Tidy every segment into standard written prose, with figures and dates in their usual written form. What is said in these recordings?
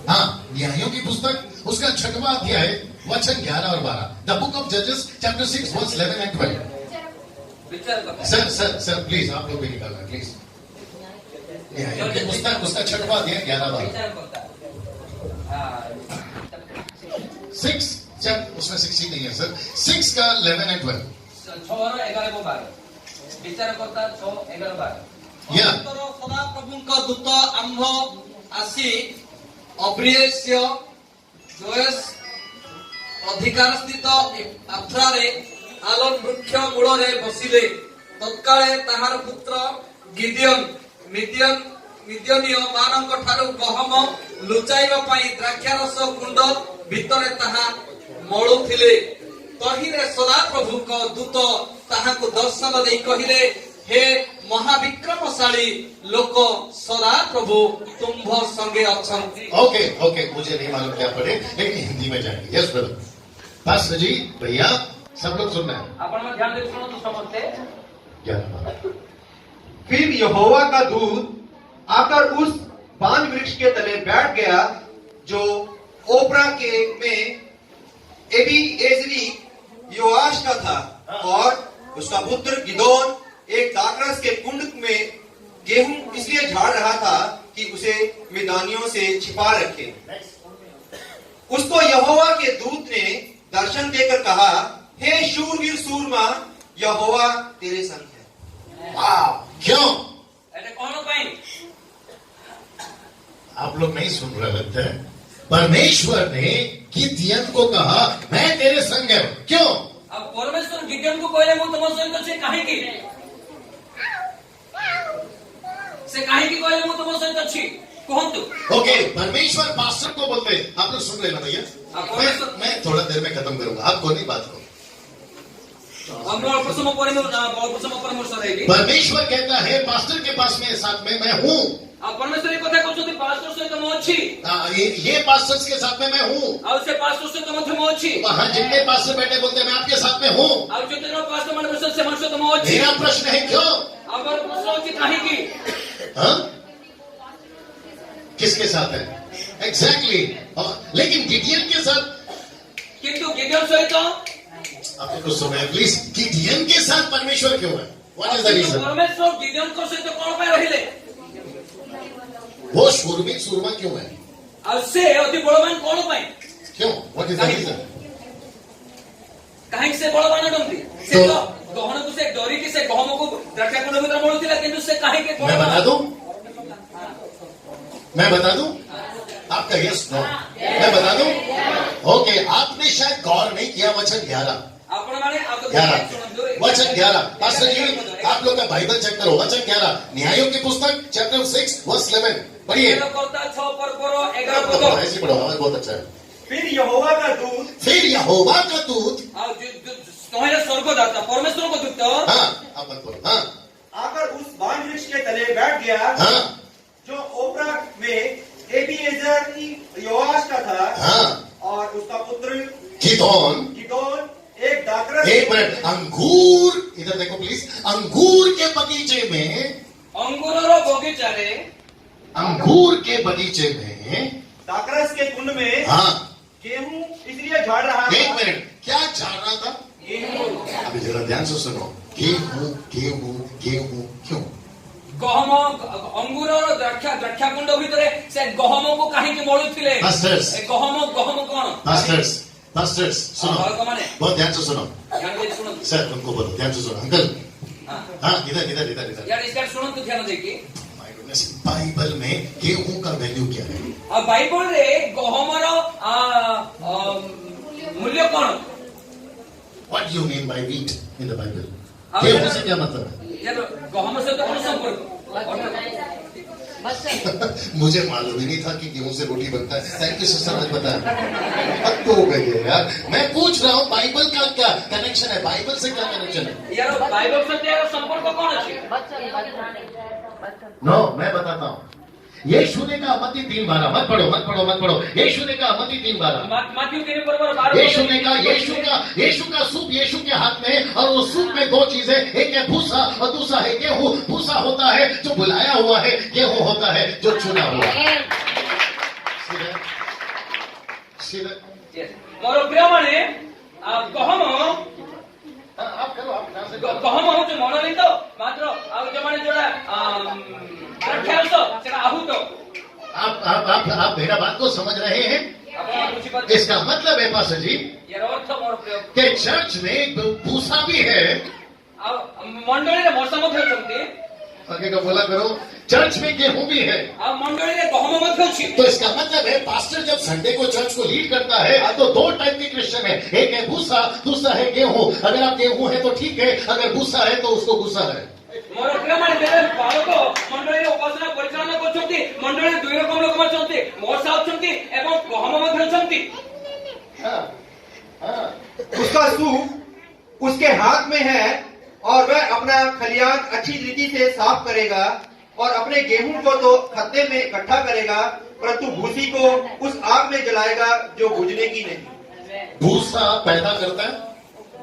हाँ, न्यायों की पुस्तक उसका 6वां अध्याय वचन 11 और 12। द बुक ऑफ जजेस chapter 6 verse 11 and 12। Sir please आप लोग भी निकालना प्लीज। न्यायों की पुस्तक उसका 6वां अध्याय 11 12। 6 जब उसमें 16 नहीं है सर। 6 का 11 एंड 12। 6 और 11 को 12 विचार करता 6 11 12। ସଦାପ୍ରଭୁଙ୍କ ଦୂତ ଆମ୍ଭ ଆସି ଅବ୍ରିୟସ୍ୟ ଜୋଏସ୍ ଅଧିକାର ସ୍ଥିତ ଆଫ୍ରାରେ ଆଲନ ବୃକ୍ଷ ମୂଳରେ ବସିଲେ। ତତ୍କାଳେ ତାହାର ପୁତ୍ର ଗିଦିଅନ ମିଦିୟନୀୟ ମାନଙ୍କ ଠାରୁ ଗହମ ଲୁଚାଇବା ପାଇଁ ଦ୍ରାକ୍ଷାରସ କୁଣ୍ଡ ଭିତରେ ତାହା ମଳୁଥିଲେ। ତହିଁରେ ସଦାପ୍ରଭୁଙ୍କ ଦୂତ ତାହାକୁ ଦର୍ଶନ ଦେଇ କହିଲେ, हे महाविक्रमशाली लोक सदा प्रभु तुम्भ संगे अछंती। ओके मुझे नहीं मालूम क्या पढ़े लेकिन हिंदी में जाएंगे। यस ब्रदर पास्टर जी भैया सब लोग सुनना है। अपन में ध्यान दे सुनो तो समझते। फिर यहोवा का दूत आकर उस बांज वृक्ष के तले बैठ गया जो ओप्रा के में एबीएजरी योआश का था, और उसका पुत्र गिदोन एक दाखरस के कुंड में गेहूं इसलिए झाड़ रहा था कि उसे मिदानियों से छिपा रखे। उसको यहोवा के दूत ने दर्शन देकर कहा, हे शूरवीर सूरमा, यहोवा तेरे संग है। वाह, क्यों? अरे कौन पाई? आप लोग नहीं सुन रहे लगता है। परमेश्वर ने गिदियन को कहा मैं तेरे संग है। क्यों? अब परमेश्वर गिदियन को कहले मु तुम सहित से काहे की कहले मु तुम सहित अछि कहंतु। ओके परमेश्वर पास्टर को बोलते। आप लोग सुन रहे ना भैया? मैं थोड़ा देर में खत्म करूंगा, आपको नहीं बात को। परमेश्वर कहता है पास्टर के पास में साथ में मैं हूँ। परमेश्वर कथा कहते पास्टर सहित मु अछि। ये पास्टर्स के साथ में मैं हूँ। और से पास्टर सहित मध्य मु अछि। वहाँ जितने पास्टर बैठे बोलते मैं आपके साथ में हूँ। और जितने पास्टर मन से मन सहित मु अछि। मेरा प्रश्न है क्यों? अगर प्रश्न अछि काहे की? हाँ? किसके साथ है? एग्जैक्टली लेकिन गिडियन के साथ। किंतु गिडियन सहित आपने कुछ सुना है प्लीज? गिडियन के साथ परमेश्वर क्यों है? What is the reason? परमेश्वर गिडियन को सहित कौन पे रहिले? वो शूरवीर सूरमा क्यों है? और से अति बलवान कौन पे? क्यों? What is the reason? काहे से बलवान डंती? से तो गहन को से डरी कि से गहम को द्राक्षा कुंड भीतर मोड़ुतिला किंतु से काहे के मैं बता दूं आपका यस नो। मैं बता दूं। ओके आपने शायद गौर नहीं किया वचन 11 वचन 11। पास्टर जी आप लोग का बाइबल चेक करो। वचन 11 न्यायों की पुस्तक चैप्टर 6 वर्स 11 पढ़िए। ऐसे पढ़ो, आवाज बहुत अच्छा है। फिर यहोवा का दूत स्वर्गदाता परमेश्वर को दूत हाँ आप मत बोलो। हाँ आकर उस बांज वृक्ष के तले बैठ गया हाँ जो ओप्रा में एबीएजर योआश का था। हाँ और उसका पुत्र गिदोन एक दाखरस। एक मिनट, अंगूर इधर देखो प्लीज। अंगूर के बगीचे में अंगूर के बगीचे में दाखरस के कुंड में हाँ गेहूं इसलिए झाड़ रहा था। एक मिनट, क्या झाड़ रहा था? अभी जरा ध्यान से सुनो। गेहूं गेहूं गेहूं क्यों? गहम अंगूर और द्राक्षा कुंड भितर से गहम को काहे के मोड़ुथिले? पास्टर्स गहम कौन? पास्टर्स सुनो, बहुत ध्यान से सुनो। सर तुमको बोलो, ध्यान से सुनो। अंकल हाँ इधर यार इसका सुनो तो ध्यान देके। बाइबल में गेहूं का वैल्यू क्या है? अब बाइबल रे गहमर मूल्य कौन? What do you mean by wheat in the Bible? गेहूं से क्या मतलब है? यार गहम से तो कौन संपर्क? मुझे मालूम ही नहीं था कि गेहूं से रोटी बनता है। थैंक यू सिस्टर, आज बताया। अब तो हो गई है यार। मैं पूछ रहा हूँ बाइबल का क्या कनेक्शन है? बाइबल से क्या कनेक्शन है? यार बाइबल से तेरा संपर्क कौन है? नो मैं बताता हूँ। यीशु ने कहा मत्ती 3:12 मत पढ़ो। यीशु ने कहा मत्ती 3:12 यीशु ने कहा यीशु का सूप यीशु के हाथ में है और वो सूप में दो चीजें, एक है भूसा और दूसरा है गेहूं। भूसा होता है जो बुलाया हुआ है, गेहूं होता है जो चुना हुआ है। See that? See that? Yes. ମୋର ପ୍ରିୟମାନେ ଗହମ आप करो, आप यहाँ से ଗହମ ହଉଛି ମନୋନୀତ ମାତ୍ର ଆଉ ଯୋଉମାନେ ଯୋଉଟା ଦ୍ରାକ୍ଷାରସ ସେଟା ଆହୁତ आप मेरा बात को समझ रहे हैं? ଆପଣ ବୁଝିପାରୁଛନ୍ତି इसका मतलब है पास्टर जी ୟାର ଅର୍ଥ ମୋର ପ୍ରିୟ कि चर्च में एक भूसा भी है। ଆଉ ମଣ୍ଡଳୀରେ ମଶା ମଧ୍ୟ ଅଛନ୍ତି आगे का बोला करो, चर्च में गेहूं भी है। ଆଉ ମଣ୍ଡଳୀରେ ଗହମ ମଧ୍ୟ ଅଛି तो इसका मतलब है पास्टर जब संडे को चर्च को लीड करता है तो दो टाइप के क्रिश्चियन है, एक है भूसा, दूसरा है गेहूं। अगर आप गेहूं है तो ठीक है, अगर भूसा है तो उसको गुस्सा है। ମୋର ପ୍ରିୟମାନେ ଯେବେ ବାଳକ ମଣ୍ଡଳୀରେ ଉପାସନା ପରିଚାଳନା କରୁଛନ୍ତି ମଣ୍ଡଳୀରେ ଦୁଇ ରକମ ଲୋକ ଅଛନ୍ତି ମଶା ଅଛନ୍ତି ଏବଂ ଗହମ ମଧ୍ୟ ଅଛନ୍ତି हाँ, हाँ। उसका सूप उसके हाथ में है और वह अपना खलियान अच्छी रीति से साफ करेगा और अपने गेहूं को तो खत्ते में इकट्ठा करेगा, परंतु भूसी को उस आग में जलाएगा जो बुझने की नहीं। भूसा पैदा करता है,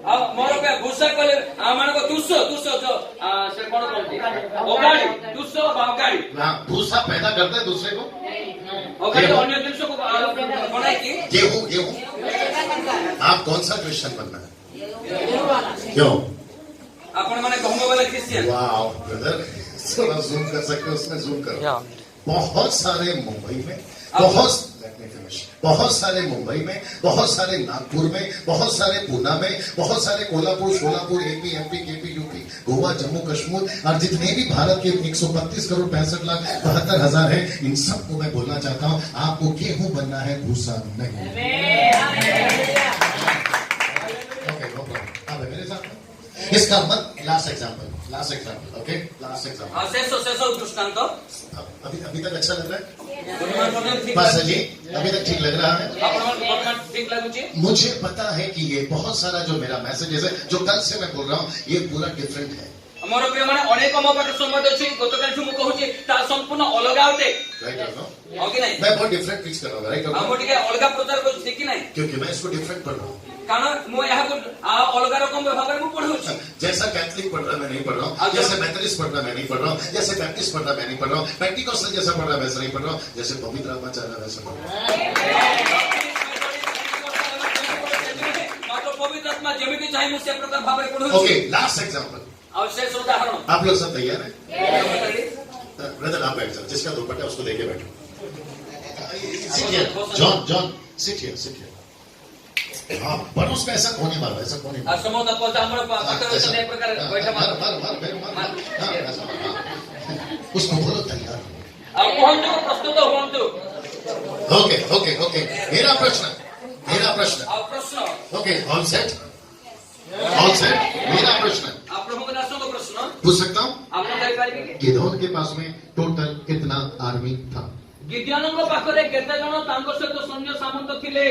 ଆଉ ମୋର ଭୂଷା କହିଲେ ଆମମାନଙ୍କ ତୁଷ ଯୋ ସେ କଣ କହନ୍ତି ଅଗାଡି ତୁଷ ବା ଅଗାଡି हाँ, भूसा पैदा करता है दूसरे को। ଅଗାଡି ଅନ୍ୟ ଜିନିଷକୁ ବନାଇକି गेहूं गेहूं आप कौन सा क्रिश्चियन बनना है? क्यों? ଆପଣ ମାନେ ଗହମ ବାଲା ଖ୍ରୀଷ୍ଟିଆନ वाह ब्रदर, थोड़ा जूम कर सकते हो, उसमें जूम करो। बहुत सारे मुंबई में, बहुत सारे मुंबई में, बहुत सारे नागपुर में, बहुत सारे पूना में, बहुत सारे Kolhapur, Solapur, AP, MP, KP, UP, Goa, Jammu Kashmir और जितने भी भारत के 132 करोड़ 65,72,000 हैं, इन सबको मैं बोलना चाहता हूं, आपको गेहूं बनना है, भूसा नहीं। Okay, no problem. अब मेरे साथ इसका मत last example, okay, last example. ଶେଷ ଦୃଷ୍ଟାନ୍ତ अभी तक अच्छा लग रहा है? ଠିକ पास्टर जी, अभी तक ठीक लग रहा है? ବର୍ତ୍ତମାନ ଠିକ ଲାଗୁଛି मुझे पता है कि ये बहुत सारा जो मेरा मैसेजेस है, जो कल से मैं बोल रहा हूँ, ये पूरा डिफरेंट है। ମୋର ପ୍ରିୟମାନେ ଅନେକ ମୋ ପାଖରେ ସମ୍ବାଦ ଅଛି ଗତକାଲିଠୁ ମୁଁ କହୁଛି ତାହା ସମ୍ପୂର୍ଣ୍ଣ ଅଲଗା ଅଟେ राइट और नो? ହଁ କି ନାହିଁ मैं बहुत डिफरेंट पिच कर रहा हूँ, राइट और ଆଉ नो? ମୁଁ ଟିକେ ଅଲଗା ପ୍ରଚାର କରୁଛି କି ନାହିଁ क्योंकि मैं इसको डिफरेंट पढ़ रहा हूँ। କାରଣ ମୁଁ ଏହାକୁ ଅଲଗା ରକମ ଭାବରେ ମୁଁ ପଢୁଛି जैसा कैथलिक पढ़ रहा मैं नहीं पढ़ रहा हूँ, जैसे मेथोडिस्ट पढ़ रहा मैं नहीं पढ़ रहा हूँ, जैसे बैप्टिस्ट पढ़ रहा मैं नहीं पढ़ रहा हूँ, पेंटिकॉस्टल जैसा पढ़ रहा वैसा नहीं पढ़ रहा हूँ, जैसे पवित्र आत्मा चाह रहा वैसा पढ़ रहा हूँ। ମାତ୍ର ପବିତ୍ର ଆତ୍ମା ଯେମିତି ଚାହିଁ ମୁଁ ସେ ପ୍ରକାର ଭାବରେ ପଢୁଛି ओके, लास्ट एग्जांपल। ଆଉ ଶେଷ ଉଦାହରଣ आप लोग सब तैयार हैं? ब्रदर आप बैठ जाओ, जिसका दुपट्टा उसको लेके बैठो। Sit here, John, sit here. हाँ, पड़ोस में ऐसा कोने मारो, ऐसा कोने ଆଉ मारो। ସମସ୍ତ ପଦ ଆମର ପାଖରେ ଅଛନ୍ତି ଏ ପ୍ରକାର ବୈଠକ मार। हाँ, ऐसा मारो, हाँ। उसको बोलो तैयार। ଆଉ କୁହନ୍ତୁ ପ୍ରସ୍ତୁତ ହୁଅନ୍ତୁ ओके, मेरा प्रश्न ଆଉ ପ୍ରଶ୍ନ ओके, ऑल सेट, मेरा प्रश्न ଆଉ ପ୍ରଭୁଙ୍କ ଦାସଙ୍କ ପ୍ରଶ୍ନ पूछ सकता हूँ? ଆପଣ କହିପାରିବେ କି गिदोन के पास में टोटल कितना आर्मी था? ଗିଦ୍ୟୋନଙ୍କ ପାଖରେ କେତେ ଜଣ ତାଙ୍କ ସହିତ ସୈନ୍ୟ ସାମନ୍ତ ଥିଲେ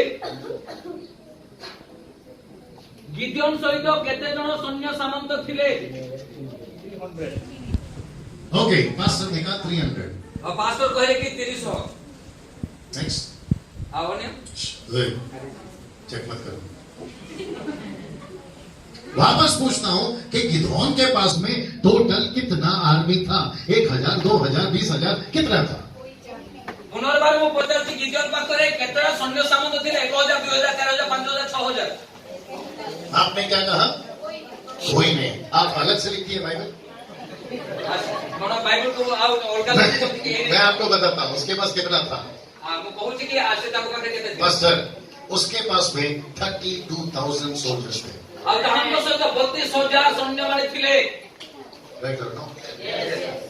ଗିଦ୍ୟୋନ ସହିତ କେତେ ଜଣ ସୈନ୍ୟ ସାମନ୍ତ ଥିଲେ ओके, पास्टर ने कहा 300। ଆଉ ପାଷ୍ଟର କହିଲେ କି 300 नेक्स्ट, ଆଉ ଅନ୍ୟ चेक मत करो। वापस पूछता हूं कि गिदोन के पास में टोटल कितना आर्मी था? 1000, 2000, 20,000 कितना था? ପୁନର୍ବାର ମୁଁ ପଚାରୁଛି ଗିଦ୍ୟୋନ ପାଖରେ କେତେଟା ସୈନ୍ୟ ସାମନ୍ତ ଥିଲେ 1000, 2000, 4000, 5000, 6000 आपने क्या कहा? कोई नहीं। आप अलग से लिखिए बाइबल। କଣ ବାଇବଲକୁ ଆଉ ଅଲଗା मैं आपको बताता हूं उसके पास कितना था। ମୁଁ କହୁଛି କି ଆସେ ତାଙ୍କ ପାଖରେ କେତେ ଥିଲେ मास्टर, उसके पास में 32,000 सोल्जर्स थे। ଆଉ ତାଙ୍କ ସହିତ 32,000 ସୈନ୍ୟମାନେ ଥିଲେ राइट और नो?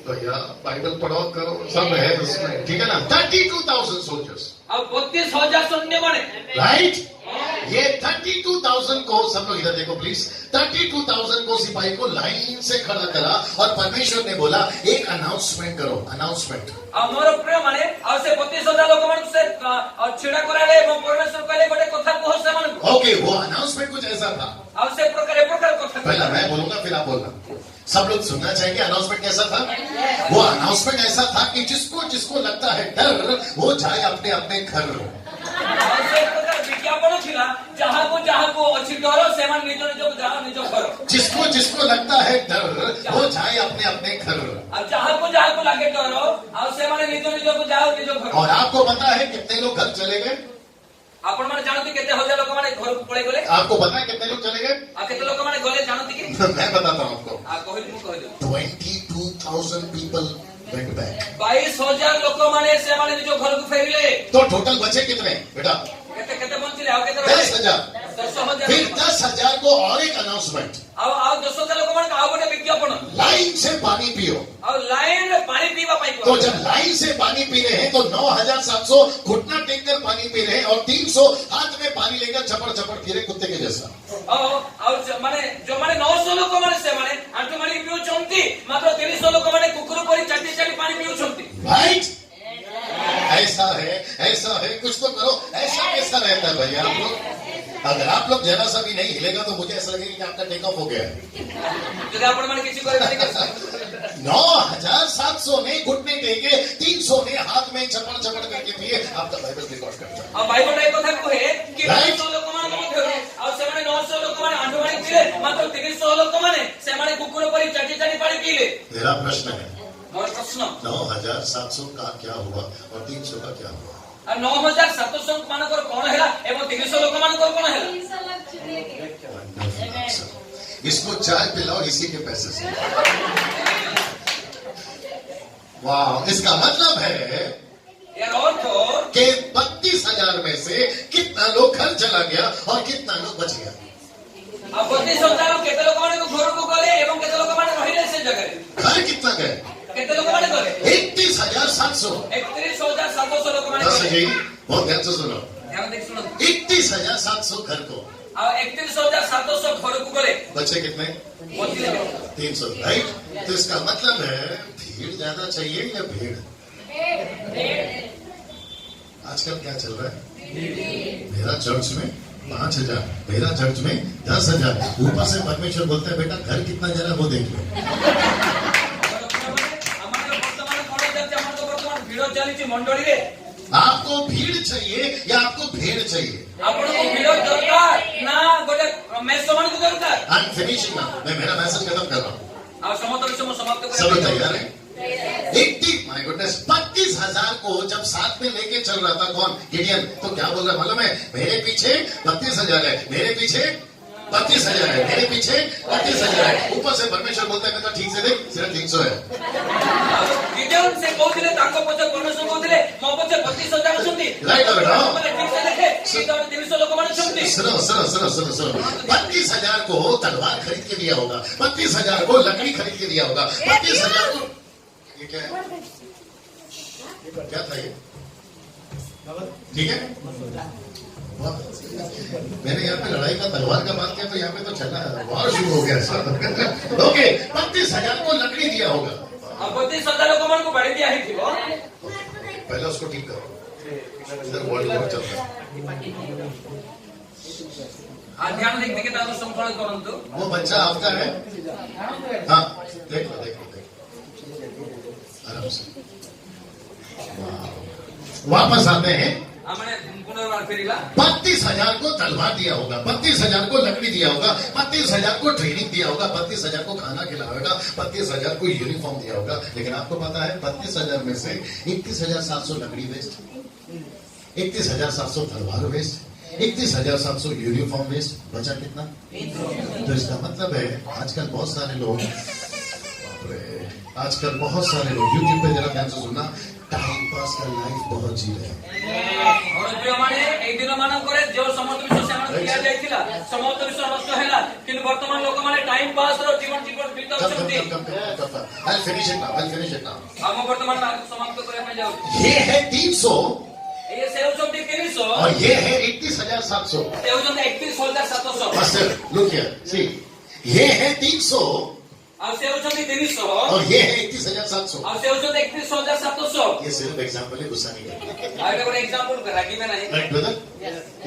तो यार बाइबल पढ़ो करो, सब है उसमें, ठीक है ना? 32,000 सोल्जर्स, ଆଉ 32,000 ସୈନ୍ୟମାନେ राइट? ये 32,000 को, सब लोग इधर देखो प्लीज, 32,000 को सिपाही को लाइन से खड़ा करा और परमेश्वर ने बोला एक अनाउंसमेंट करो, अनाउंसमेंट। ଆଉ ମୋର ପ୍ରିୟମାନେ ଆଉ ସେ 32,000 ଲୋକମାନଙ୍କୁ ସେ ଛିଡ଼ା କରାଇଲେ ଏବଂ ପରମେଶ୍ୱର କହିଲେ ଗୋଟେ କଥା କୁହ ସେମାନଙ୍କୁ ओके, वो अनाउंसमेंट कुछ ऐसा था। ଆଉ ସେ ପ୍ରକାର ଏ ପ୍ରକାର କଥା पहला मैं बोलूंगा फिर आप बोलना। सब लोग सुनना चाहेंगे अनाउंसमेंट कैसा था? वो अनाउंसमेंट ऐसा था कि जिसको लगता है डर, वो जाए अपने अपने घर। ଆଉ ସେ ପ୍ରକାର ବିଜ୍ଞାପନ ଥିଲା ଯାହା जहाँ को अच्छी डरो से निज निज जाओ निज घर। जिसको जिसको लगता है डर वो जाए अपने अपने घर। अब जहाँ को लगे डरो और से निज निज को जाओ निज घर। और आपको पता है कितने लोग घर चले गए? आपण माने जानती केते हजार लोक माने घर को पळे गले? आपको पता है कितने लोग चले गए? आ केते लोक माने गले जानती की? मैं बताता हूँ आपको। आ कहि मु कहि दो 22,000 people went back. 22,000 लोक माने से माने निज घर को फेरिले। तो टोटल बचे कितने बेटा? केते केते बंचिले आ केते 10,000। 10,000 फिर 10,000 को और एक अनाउंसमेंट। आ 10,000 लोक माने आ गोटे विज्ञापन। लाइन से पानी पियो। और लाइन पानी पीवा पाई। तो जब लाइन से पानी पी रहे हैं तो 9,700 घुटना टेक कर पानी पी रहे हैं और 300 हाथ में पानी लेकर चपड़ चपड़ फिरे कुत्ते के जैसा। और माने जो माने 900 लोक माने से माने आंटू माने पियो चंती मात्र 300 लोक माने कुकुर परी चाटी चाटी पानी पियो चंती। राइट? ऐसा है कुछ तो करो। ऐसा कैसा रहता है भैया आप लोग? अगर आप लोग जरा सा भी नहीं हिलेगा तो मुझे ऐसा लगेगा कि आपका टेक ऑफ हो गया है। 9,700 ने घुटने टेके, 300 ने हाथ में चपड़ चपड़ करके पिए। आपका बाइबल रिकॉर्ड करता है। बाइबल एक कथा कहे कि 900 लोक माने मध्यरे और से माने 900 लोक माने आंटू माने पिले मात्र 300 लोक माने से माने कुकुर परी चाटी चाटी पानी पीले। मेरा प्रश्न है मोर प्रश्न 9,700 का क्या हुआ और 300 का क्या हुआ? 9,700 मानकर कौन है एवं 300 लोक मानकर कौन है? इसको चाय पिलाओ इसी के पैसे से। वाह! इसका मतलब है यार और तो कि 32,000 में से कितना लोग घर चला गया और कितना लोग बच गया? अब 32,000 केते लोक माने को घर को गले एवं केते लोक माने रहिले से जगह। घर कितना गए? केते लोक माने गले? 31,700। 31,700 लोक माने बस गले। यही बहुत ध्यान से सुनो। ध्यान देख सुनो। 31,700 घर को और 31,700 घर को गले। बच्चे कितने? 300। राइट? तो इसका मतलब है भीड़ ज्यादा चाहिए या भीड़? आजकल क्या चल रहा है? मेरा चर्च में 5,000, मेरा चर्च में 10,000। ऊपर से परमेश्वर बोलता है बेटा घर कितना जरा वो देख लो। मंडली आपको भीड़ चाहिए या आपको भेड़ चाहिए? आपको भीड़ दरकार ना गोटे मेसमान को दरकार। I am finishing now. मैं मेरा मैसेज खत्म कर रहा हूँ। आप समाप्त कर। सब तैयार है? 80 माय गुडनेस 32,000 को जब साथ में लेके चल रहा था कौन? गिडियन। तो क्या बोल रहा है मालूम है? मेरे पीछे 32,000 है, मेरे पीछे 32,000 है, मेरे पीछे 32,000 है। ऊपर से परमेश्वर बोलता है मैं ठीक से देख सिर्फ 300 है। गिडियन से कहते ताको पछे परमेश्वर कहते मो पछे 32,000 अछंती। राइट और राइट। माने ठीक से देखे कि 300 लोक माने अछंती। सुनो 32,000 को तलवार खरीद के दिया होगा, 32,000 को लकड़ी खरीद के दिया होगा, 32,000 को ये क्या है? क्या था ये? ठीक है? मैंने यहाँ पे लड़ाई का तलवार का बात किया तो यहाँ पे तो चला वार शुरू हो गया सर। ओके 32,000 को लकड़ी दिया होगा। 32,000 लोक मान को बढ़ी दिया ही थी। पहले उसको ठीक करो। इधर वर्ल्ड वॉर चल रहा है। ध्यान देखते के ताकि संपूर्ण करंतु। वो बच्चा आपका है? हाँ देख लो आराम से। वापस आते हैं। 32,000 को तलवार दिया होगा, 32,000 को लकड़ी दिया होगा, 32,000 को ट्रेनिंग दिया होगा, 32,000 को खाना खिलाएगा, 32,000 को यूनिफॉर्म दिया होगा। लेकिन आपको पता है 32,000 में से 31,700 लकड़ी वेस्ट, 31,700 तलवार वेस्ट, 31,700 यूनिफॉर्म वेस्ट, बचा कितना? तो इसका मतलब है आजकल बहुत सारे लोग यूट्यूब पे जरा ध्यान से सुनना, टाइम पास का लाइफ बहुत जी रहे हैं। और जो माने एक दिन मानव करे जो समस्त विश्व से मानव किया जायतिला समस्त विश्व नष्ट हैला किंतु वर्तमान लोक माने टाइम पास रो जीवन बिताउछंती। I'll finish it now. हम वर्तमान समाप्त करे में जाऊ। ये है 300 ये सेउछंती 300 और ये है 31,700। सेउछंती 31,700। मास्टर लुक हियर सी, ये है 300 और सेउछंती 300 और ये है 31,700 और सेउछंती 31,700। ये सिर्फ एग्जांपल है, गुस्सा नहीं करना। आगे कोई एग्जांपल करा कि मैं नहीं। Right brother?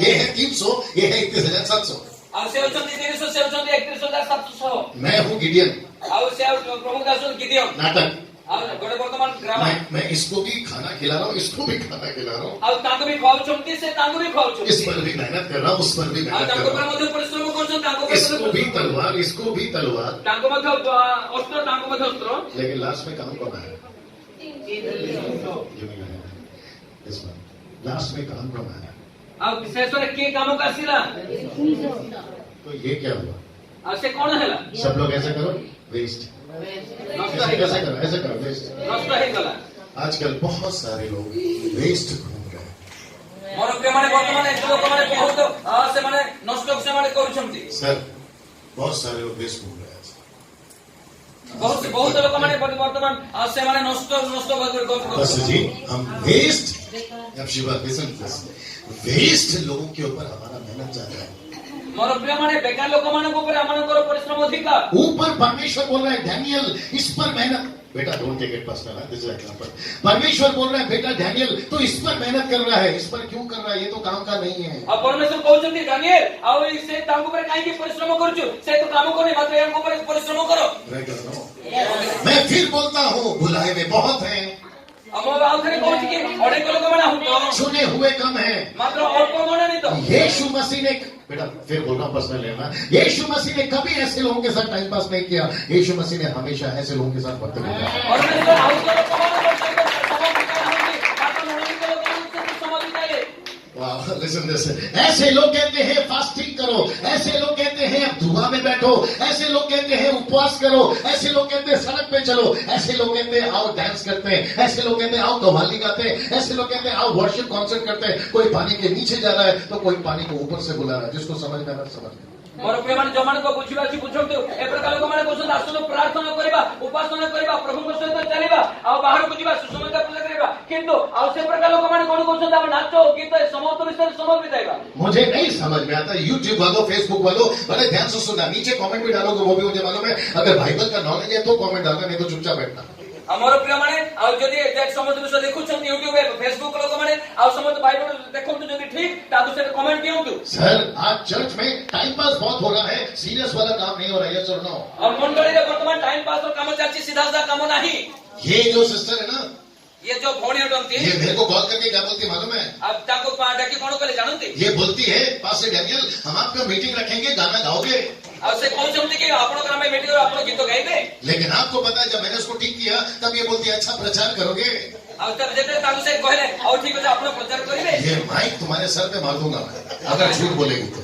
ये है 300, ये है 31,700 और सेउछंती 300 सेउछंती 31,700। मैं हूँ गिडियन। और से प्रमुख दास गिडियन नाटक ଆଉ ଗୋଟେ ବର୍ତ୍ତମାନ ଗ୍ରାମ मैं इसको भी खाना खिला रहा हूँ, इसको भी खाना खिला रहा हूँ, ଆଉ ତାଙ୍କୁ ବି ଖାଉଛନ୍ତି ସେ ତାଙ୍କୁ ବି इस ଖାଉଛନ୍ତି पर भी मेहनत कर रहा हूँ, उस पर भी ଆଉ मेहनत ତାଙ୍କ कर ଉପରେ रहा हूँ, ମଧ୍ୟ ପରିଶ୍ରମ କରୁଛନ୍ତି ତାଙ୍କ ଉପରେ इसको भी तलवार, इसको भी तलवार, ତାଙ୍କ ମଧ୍ୟ ଅସ୍ତ୍ର ତାଙ୍କ ମଧ୍ୟ ଅସ୍ତ୍ର लेकिन लास्ट में काम कौन आया? लास्ट में काम कौन आया? ଆଉ ଶେଷରେ କିଏ କାମକୁ ଆସିଲା तो ये क्या हुआ? ଆଉ ସେ କଣ ହେଲା सब लोग ऐसा करो, वेस्ट, ନଷ୍ଟ ऐसे ହେଇଗଲା करो, ऐसे करो, वेस्ट। ନଷ୍ଟ ହେଇଗଲା आजकल बहुत सारे लोग वेस्ट घूम रहे हैं। ମୋର ପ୍ରିୟମାନେ ବର୍ତ୍ତମାନ ଏତେ ଲୋକମାନେ ବହୁତ ସେମାନେ ନଷ୍ଟ ସେମାନେ କରୁଛନ୍ତି सर, बहुत सारे लोग वेस्ट घूम रहे हैं आज। ବହୁତ ଲୋକମାନେ ବର୍ତ୍ତମାନ ସେମାନେ ନଷ୍ଟ ନଷ୍ଟ बस जी, हम वेस्ट, अब शिवा लिसन, वेस्ट लोगों के ऊपर हमारा मेहनत ज्यादा है। ମୋର ପ୍ରିୟମାନେ ବେକାର ଲୋକମାନଙ୍କ ଉପରେ ଆମମାନଙ୍କର ପରିଶ୍ରମ ଅଧିକ ऊपर परमेश्वर बोल रहा है डैनियल इस पर मेहनत, बेटा don't take it personal, this is example. परमेश्वर बोल रहा है बेटा डैनियल तो इस पर मेहनत कर रहा है, इस पर क्यों कर रहा है? ये तो काम का नहीं है। ଆଉ ପରମେଶ୍ୱର କହୁଛନ୍ତି ଡାନିଏଲ ଆଉ ସେ ତାଙ୍କ ଉପରେ କାହିଁକି ପରିଶ୍ରମ କରୁଛୁ ସେ ତ କାମ କରୁନି ମାତ୍ର ୟାଙ୍କ ଉପରେ ପରିଶ୍ରମ କର मैं कर रहा हूं। मैं फिर बोलता हूँ बुलाए हुए बहुत हैं, ଆମ ଆଉ ଥରେ କହୁଛି କି ଅନେକ ଲୋକମାନେ ଆହୁତ चुने हुए कम हैं। ମାତ୍ର ଅଳ୍ପ ମନୋନୀତ यीशु मसीह ने, बेटा फिर बोल रहा हूं पर्सनल लेना, यीशु मसीह ने कभी ऐसे लोगों के साथ टाइम पास नहीं किया, यीशु मसीह ने हमेशा ऐसे लोगों के साथ वर्तन किया। ପରମେଶ୍ୱର ଆଉ ଲୋକମାନଙ୍କ ସହିତ ସମୟ ବିତାଇନାହାନ୍ତି ମାତ୍ର ମନୋନୀତ ଲୋକମାନଙ୍କ ସହିତ ସମୟ ବିତାଇଲେ वाह, listen this, ऐसे लोग कहते हैं फास्टिंग करो, ऐसे लोग कहते हैं दुआ में बैठो, ऐसे लोग कहते हैं उपवास करो, ऐसे लोग कहते हैं सड़क पे चलो, ऐसे लोग कहते हैं आओ डांस करते हैं, ऐसे लोग कहते हैं आओ कव्वाली गाते हैं, ऐसे लोग कहते हैं आओ वर्शिप कॉन्सर्ट करते हैं। कोई पानी के नीचे जा रहा है तो कोई पानी को ऊपर से बुला रहा है, जिसको समझ में आ रहा है समझ में। ମୋର ପ୍ରିୟମାନେ ଯୋଉମାନଙ୍କୁ ବୁଝିବା ଅଛି ବୁଝନ୍ତୁ ଏ ପ୍ରକାର ଲୋକମାନେ କହୁଛନ୍ତି ଆସନ୍ତୁ ପ୍ରାର୍ଥନା କରିବା ଉପାସନା କରିବା ପ୍ରଭୁଙ୍କ ସହିତ ଚାଲିବା ଆଉ ବାହାରକୁ ଯିବା ସୁସମାଚାର ପୂଜା କରିବା କିନ୍ତୁ ଆଉ ସେ ପ୍ରକାର ଲୋକମାନେ କଣ କହୁଛନ୍ତି ଆମେ ନାଚ ଗୀତ ଏ ସମସ୍ତ ବିଷୟରେ ସମୟ ବିତାଇବା मुझे नहीं समझ में आता, यूट्यूब वालों फेसबुक वालों बड़े ध्यान से सुनना, नीचे कमेंट भी डालोगे वो भी मुझे मालूम है, अगर बाइबल का नॉलेज है तो कमेंट डालना, नहीं तो चुपचाप बैठना। ଆମର ପ୍ରିୟମାନେ ଆଉ ଯଦି ସମସ୍ତ ବିଷୟ ଦେଖୁଛନ୍ତି ୟୁଟ୍ୟୁବ ଫେସବୁକ ଲୋକମାନେ ଆଉ ସମସ୍ତ ବାଇବଲ ଦେଖନ୍ତୁ ଯଦି ଠିକ ତା ବିଷୟରେ କମେଣ୍ଟ ଦିଅନ୍ତୁ सर आज चर्च में टाइम पास बहुत हो रहा है, सीरियस वाला काम नहीं हो रहा है, ये सुन लो। ଆଉ ମଣ୍ଡଳୀରେ ବର୍ତ୍ତମାନ ଟାଇମ ପାସ୍ ର କାମ ଚାଲିଛି ସିଧା ସିଧା କାମ ନାହିଁ ये जो सिस्टर है ना, ଇଏ ଯୋଉ ଭଉଣୀ ଅଟନ୍ତି ये मेरे को कॉल करके क्या बोलती है मालूम है? ଆଉ ତାଙ୍କୁ ଡାକି କଣ କଲେ ଜାଣନ୍ତି ये बोलती है पास्टर डैनियल हम आपका मीटिंग रखेंगे, गाना गाओगे, ଆଉ ସେ କହୁଛନ୍ତି କି ଆପଣଙ୍କର ଆମେ ମିଟିଂ ଆପଣ ଗୀତ ଗାଇବେ लेकिन आपको पता है जब मैंने उसको ठीक किया तब ये बोलती है अच्छा प्रचार करोगे, ଆଉ ଯେତେବେଳେ ତାଙ୍କୁ ସେ କହିଲେ ଆଉ ଠିକ ଅଛି ଆପଣ ପ୍ରଚାର କରିବେ ये माइक तुम्हारे सर पे मार दूंगा मैं अगर झूठ बोलेगी तो।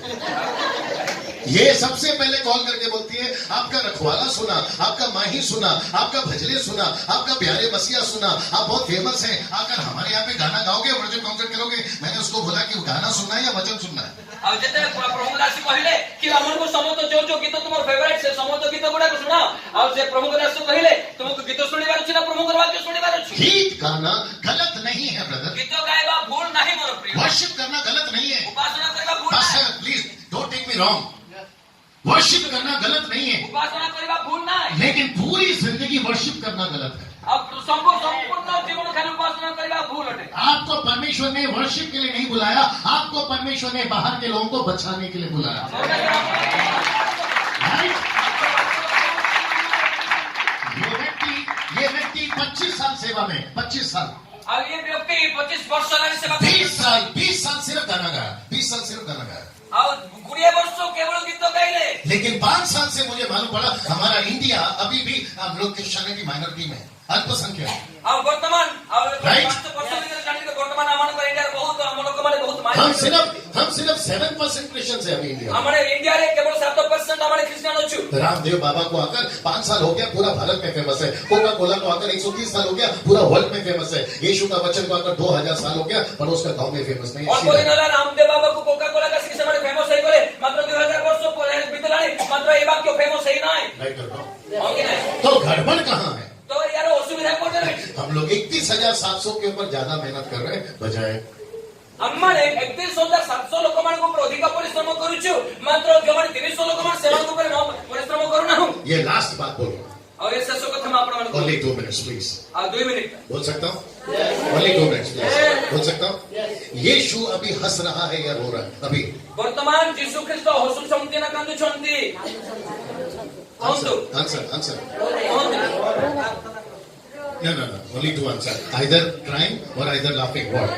ये सबसे पहले कॉल करके बोलती है आपका रखवाला सुना, आपका माही सुना, आपका भजले सुना, आपका प्यारे मसीहा सुना, आप बहुत फेमस हैं, आकर हमारे यहाँ पे गाना गाओगे, वर्शिप कॉन्सर्ट करोगे। मैंने उसको बोला कि गाना सुनना है या वचन सुनना है? ଆଉ ଯେତେବେଳେ ପ୍ରଭୁଙ୍କ ଦାସୀ କହିଲେ କି ଆମକୁ ସମସ୍ତ ଯୋଉ ଯୋଉ ଗୀତ ତୁମର ଫେଭରାଇଟ ସେ ସମସ୍ତ ଗୀତ ଗୁଡାକ ଶୁଣାଅ ଆଉ ସେ ପ୍ରଭୁଙ୍କ ଦାସୀ କହିଲେ ତୁମକୁ ଗୀତ ଶୁଣିବାର ଅଛି ନା ପ୍ରଭୁଙ୍କର ବାକ୍ୟ ଶୁଣିବାର ଅଛି गीत गाना गलत नहीं है ब्रदर, ଗୀତ ଗାଇବା ଭୁଲ ନାହିଁ ମୋର ପ୍ରିୟ वर्शिप करना गलत नहीं है। ଉପାସନା କରିବା ଭୁଲ ନାହିଁ pastor please don't take me wrong, worship करना गलत नहीं है, ଉପାସନା କରିବା ଭୁଲ ନାହିଁ लेकिन पूरी जिंदगी वर्शिप करना गलत है। ଆଉ ସମ୍ପୂର୍ଣ୍ଣ ଜୀବନ ଖାଲି ଉପାସନା କରିବା ଭୁଲ ଅଟେ आपको परमेश्वर ने वर्शिप के लिए नहीं बुलाया, आपको परमेश्वर ने बाहर के लोगों को बचाने के लिए बुलाया। Right? ये व्यक्ति 25 साल सेवा में, 25 साल, ଆଉ ଇଏ ବ୍ୟକ୍ତି 25 ବର୍ଷ ହେଲାଣି ସେବା 20 साल सिर्फ गाना गाया, 20 साल सिर्फ गाना गाया। ଆଉ 20 ବର୍ଷ କେବଳ ଗୀତ ଗାଇଲେ लेकिन 5 साल से मुझे मालूम पड़ा हमारा इंडिया अभी भी हम लोग क्रिश्चियनिटी माइनॉरिटी में, अल्पसंख्यक। ଆଉ ବର୍ତ୍ତମାନ ଆଉ Right? 5% ଭିତରେ ଜାଣିଲେ ବର୍ତ୍ତମାନ ଆମମାନଙ୍କ ଇଣ୍ଡିଆରେ ବହୁତ ଆମ ଲୋକମାନେ ବହୁତ हम सिर्फ 7% क्रिश्चियन है अभी इंडिया में। ଆମର ଇଣ୍ଡିଆରେ କେବଳ 7% ଆମେ ଖ୍ରୀଷ୍ଟିଆନ ଅଛୁ रामदेव बाबा को आकर 5 साल हो गया, पूरा भारत में फेमस है। कोका कोला को आकर 130 साल हो गया, पूरा वर्ल्ड में फेमस है। यीशु का वचन को आकर 2000 साल हो गया, पर उसका गांव में फेमस नहीं ଅଳ୍ପ ଦିନ है। ହେଲା ରାମଦେବ ବାବାକୁ କୋକା କୋଲା କାସିକି ସେମାନେ ଫେମସ ହେଇଗଲେ ମାତ୍ର 2000 ବର୍ଷ ବିତିଲାଣି ମାତ୍ର ଏ ବାକ୍ୟ ଫେମସ ହେଇନାହିଁ नहीं कर रहा हूं। ହଁ କି ନାହିଁ तो गड़बड़ कहाँ है? ତ ୟାର ଅସୁବିଧା କୋଉଠି ରହିଛି हम लोग 31,700 के ऊपर ज्यादा मेहनत कर रहे हैं बजाय ଆମମାନେ 31,700 ଲୋକମାନଙ୍କ ଉପରେ ଅଧିକ ପରିଶ୍ରମ କରୁଛୁ ମାତ୍ର ଯେଉଁମାନେ 300 ଲୋକମାନେ ସେମାନଙ୍କ ଉପରେ ପରିଶ୍ରମ କରୁନାହୁଁ ये लास्ट बात बोलूंगा, ଆଉ ଏ ଶେଷ କଥା ମୁଁ ଆପଣମାନଙ୍କୁ ओनली 2 मिनट्स प्लीज, ଆଉ 2 ମିନିଟ बोल सकता हूँ? ओनली 2 मिनट्स प्लीज, बोल सकता हूँ? यीशु अभी हंस रहा है या रो रहा है? अभी ବର୍ତ୍ତମାନ ଯୀଶୁ ଖ୍ରୀଷ୍ଟ ହସୁଛନ୍ତି ନା କାନ୍ଦୁଛନ୍ତି କୁହନ୍ତୁ आंसर आंसर କୁହନ୍ତୁ No, no, no. Only two answers. Either crying or either laughing. What?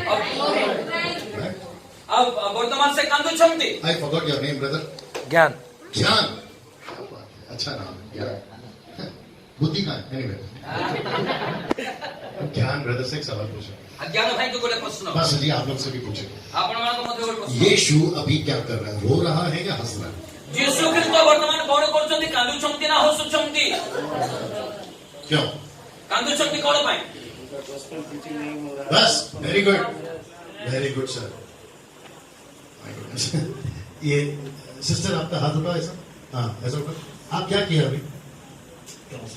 Right? अब वर्तमान से कांदुछंती I forgot your name, brother. ज्ञान ज्ञान. अच्छा नाम है ज्ञान. बुद्धि का है. Anyway. ज्ञान ब्रदर से एक सवाल पूछो. अज्ञान भाई को गोटे प्रश्न बस जी आप लोग से भी पूछे. आपण मानको मध्य गोटे प्रश्न यीशु अभी क्या कर रहा है? रो रहा है या हंस रहा है? यीशु ख्रीष्ट वर्तमान कोन करछंती कांदुछंती ना हसुछंती क्यों? कांदुछंती कोन पाई बस वेरी गुड सर. ये सिस्टर आपका हाथ उठाओ ऐसा. हाँ ऐसा उठाओ. आप क्या किया अभी?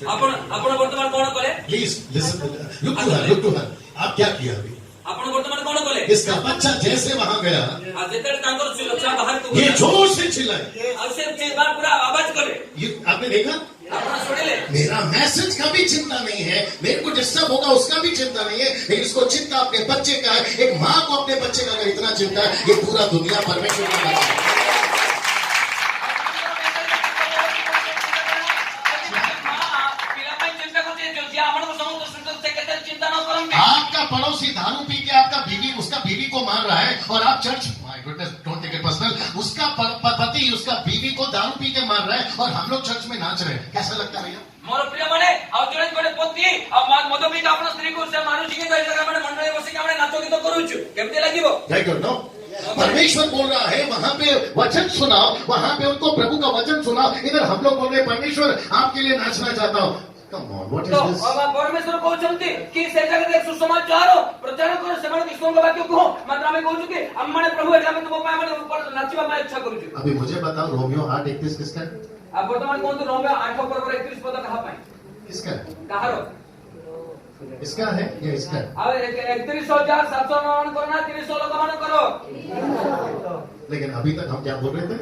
आपण आपण वर्तमान कोन करे please listen. Look to her. आप क्या किया अभी? आपण वर्तमान कोन करे इसका बच्चा जैसे वहां गया आ जेते तांकर लच्छा बाहर को ये जोर से चिल्लाए. आ से चिल्ला पूरा आवाज करे ये आपने देखा? आपण सुनिले मेरा मैसेज का भी चिंता नहीं है, मेरे को डिस्टर्ब होगा उसका भी चिंता नहीं है, लेकिन इसको चिंता अपने बच्चे का है. एक माँ को अपने बच्चे का अगर इतना चिंता है, ये पूरा दुनिया परमेश्वर का बच्चा है. आपका पड़ोसी दारू पी के आपका बीवी उसका बीवी को मार रहा है और आप church my goodness don't take it personal. उसका पति उसका बीवी को दारू पी के मार रहा है और हम लोग चर्च में नाच रहे हैं. कैसा लगता है भैया? मोर प्रिय माने आ जणे गोटे पति आ मद पी के अपन स्त्री को से मानुची के तो जगह माने मंडळे बसी के हमने नाचो गीत करूछु केमते लागिवो? राइट और नो. परमेश्वर बोल रहा है वहां पे वचन सुनाओ, वहां पे उनको प्रभु का वचन सुनाओ. इधर हम लोग बोल रहे हैं परमेश्वर आपके लिए नाचना चाहता हूं. Come on, what is तो this? अब परमेश्वर कहउछंती कि से जगह दे सुसमाचार प्रचार कर सेमान विश्वंग वाक्य को मात्रा में कहउछु कि हमने प्रभु एटा में तुम पाए माने ऊपर नाचिबा में इच्छा करूछु. अभी मुझे बताओ रोमियो 8:31 किसका है? अब वर्तमान कोन तो रोमियो 8:31 पद कहा पाए किसका है? कहारो इसका है या इसका है? अब 31,799 करना 300 लोग मान करो. लेकिन अभी तक हम क्या बोल रहे थे?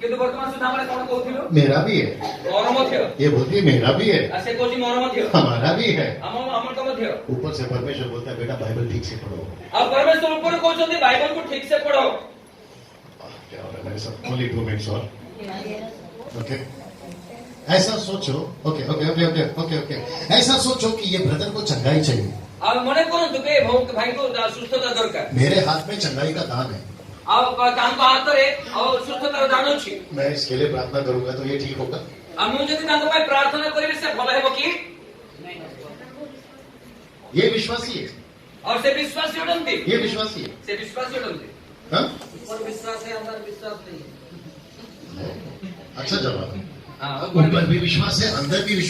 किंतु वर्तमान सुधा हमने कोन कहउथिलो मेरा भी है. मोर मध्य ये बोलती है मेरा भी है, असे कोची मोर मध्य हमारा भी है. हमर तो मध्य. ऊपर से परमेश्वर बोलता है बेटा बाइबल ठीक से पढ़ो. अब परमेश्वर ऊपर कहउछंती बाइबल को ठीक से पढ़ो. क्या हो रहा है मेरे साथ? ओनली 2 मिनट्स और. ओके ऐसा सोचो. Okay okay okay okay okay okay ऐसा सोचो कि ये ब्रदर को चंगाई चाहिए. अब मने करंतु के भाई को सुस्थता दरकार. मेरे हाथ में चंगाई का दान है. अब काम को हाथ रे और सुस्थता दान अछि. मैं इसके लिए प्रार्थना करूंगा तो ये ठीक होगा. हम जदि तांको भाई प्रार्थना करिबे से भलो हेबो की ये विश्वासी है. और से विश्वासी होडंती ये विश्वासी है. से विश्वासी होडंती हाँ? ऊपर विश्वास है अंदर विश्वास नहीं. अच्छा जवाब है. हां ऊपर भी विश्वास है, अंदर भी विश्वास